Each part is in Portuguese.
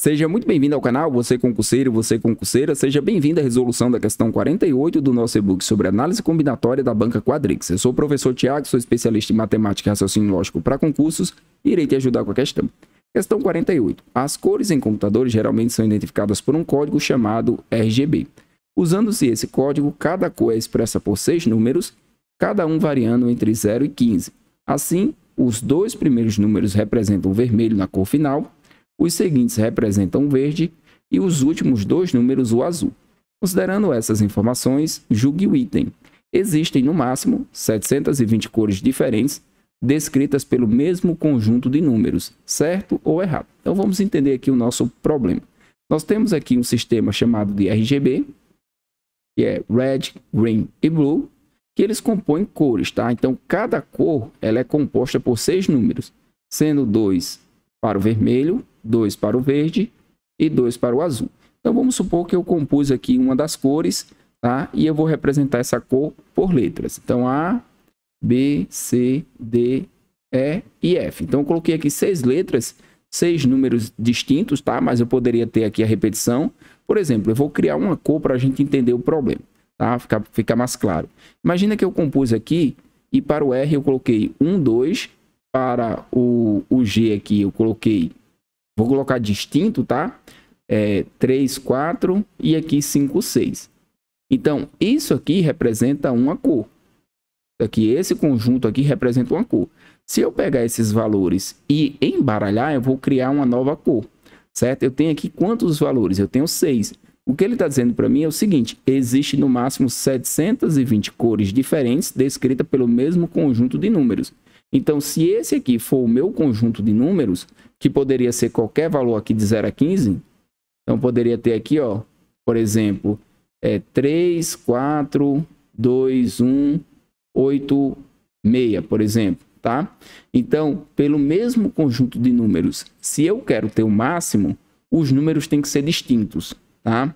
Seja muito bem-vindo ao canal, você concurseiro, você concurseira, seja bem-vindo à resolução da questão 48 do nosso e-book sobre análise combinatória da banca Quadrix. Eu sou o professor Tiago, sou especialista em matemática e raciocínio lógico para concursos e irei te ajudar com a questão. Questão 48. As cores em computadores geralmente são identificadas por um código chamado RGB. Usando-se esse código, cada cor é expressa por 6 números, cada um variando entre 0 e 15. Assim, os dois primeiros números representam o vermelho na cor final, os seguintes representam o verde e os últimos dois números o azul. Considerando essas informações, julgue o item. Existem, no máximo, 720 cores diferentes, descritas pelo mesmo conjunto de números, certo ou errado? Então, vamos entender aqui o nosso problema. Nós temos aqui um sistema chamado de RGB, que é Red, Green e Blue, que eles compõem cores, tá? Então, cada cor ela é composta por 6 números, sendo 2 para o vermelho, 2 para o verde e 2 para o azul. Então, vamos supor que eu compus aqui uma das cores, tá? E eu vou representar essa cor por letras. Então, A, B, C, D, E e F. Então, eu coloquei aqui 6 letras, 6 números distintos, tá? Mas eu poderia ter aqui a repetição. Por exemplo, eu vou criar uma cor para a gente entender o problema, tá? Fica mais claro. Imagina que eu compus aqui e para o R eu coloquei 1, 2. Para o G aqui eu coloquei, vou colocar distinto, tá? 3, 4 e aqui 5, 6. Então, isso aqui representa uma cor. Aqui, esse conjunto aqui representa uma cor. Se eu pegar esses valores e embaralhar, eu vou criar uma nova cor, certo? Eu tenho aqui quantos valores? Eu tenho 6. O que ele está dizendo para mim é o seguinte: existe no máximo 720 cores diferentes descritas pelo mesmo conjunto de números. Então, se esse aqui for o meu conjunto de números, que poderia ser qualquer valor aqui de 0 a 15, então poderia ter aqui, ó, por exemplo, 3, 4, 2, 1, 8, 6, por exemplo, tá? Então, pelo mesmo conjunto de números, se eu quero ter o máximo, os números têm que ser distintos, tá?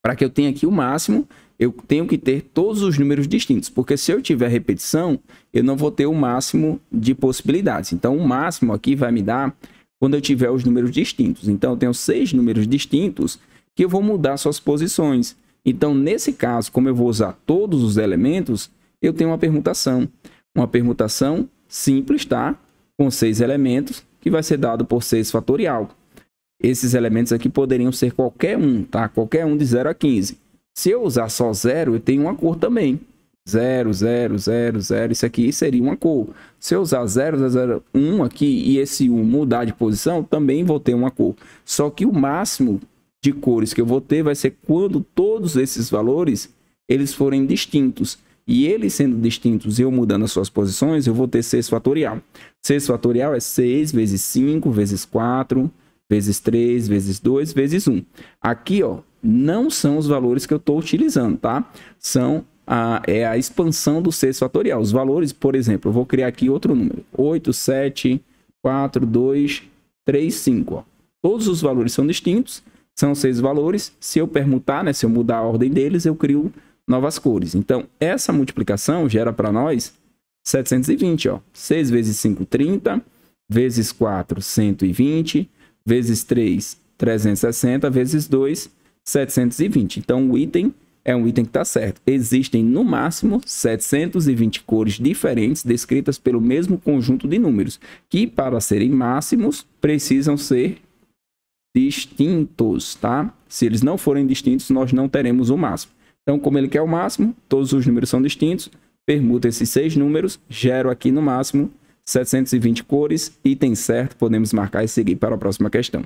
Para que eu tenha aqui o máximo, eu tenho que ter todos os números distintos, porque se eu tiver repetição, eu não vou ter o máximo de possibilidades. Então, o máximo aqui vai me dar quando eu tiver os números distintos. Então, eu tenho 6 números distintos que eu vou mudar suas posições. Então, nesse caso, como eu vou usar todos os elementos, eu tenho uma permutação. Uma permutação simples, tá? Com 6 elementos, que vai ser dado por 6 fatorial. Esses elementos aqui poderiam ser qualquer um, tá? Qualquer um de 0 a 15. Se eu usar só 0, eu tenho uma cor também. 0, 0, 0, 0, isso aqui seria uma cor. Se eu usar 0, 0, 0, 1 aqui e esse 1 mudar de posição, também vou ter uma cor. Só que o máximo de cores que eu vou ter vai ser quando todos esses valores eles forem distintos. E eles sendo distintos e eu mudando as suas posições, eu vou ter 6 fatorial. 6 fatorial é 6 vezes 5, vezes 4, vezes 3, vezes 2, vezes 1. Aqui, ó, não são os valores que eu estou utilizando, tá? São a expansão do 6 fatorial. Os valores, por exemplo, eu vou criar aqui outro número. 8, 7, 4, 2, 3, 5. Ó. Todos os valores são distintos, são 6 valores. Se eu permutar, né, se eu mudar a ordem deles, eu crio novas cores. Então, essa multiplicação gera para nós 720. Ó. 6 vezes 5, 30. Vezes 4, 120. Vezes 3, 360. Vezes 2, 720. Então, o item é um item que está certo. Existem, no máximo, 720 cores diferentes descritas pelo mesmo conjunto de números, que, para serem máximos, precisam ser distintos, tá? Se eles não forem distintos, nós não teremos o máximo. Então, como ele quer o máximo, todos os números são distintos, permuta esses 6 números, gero aqui, no máximo, 720 cores, item certo, podemos marcar e seguir para a próxima questão.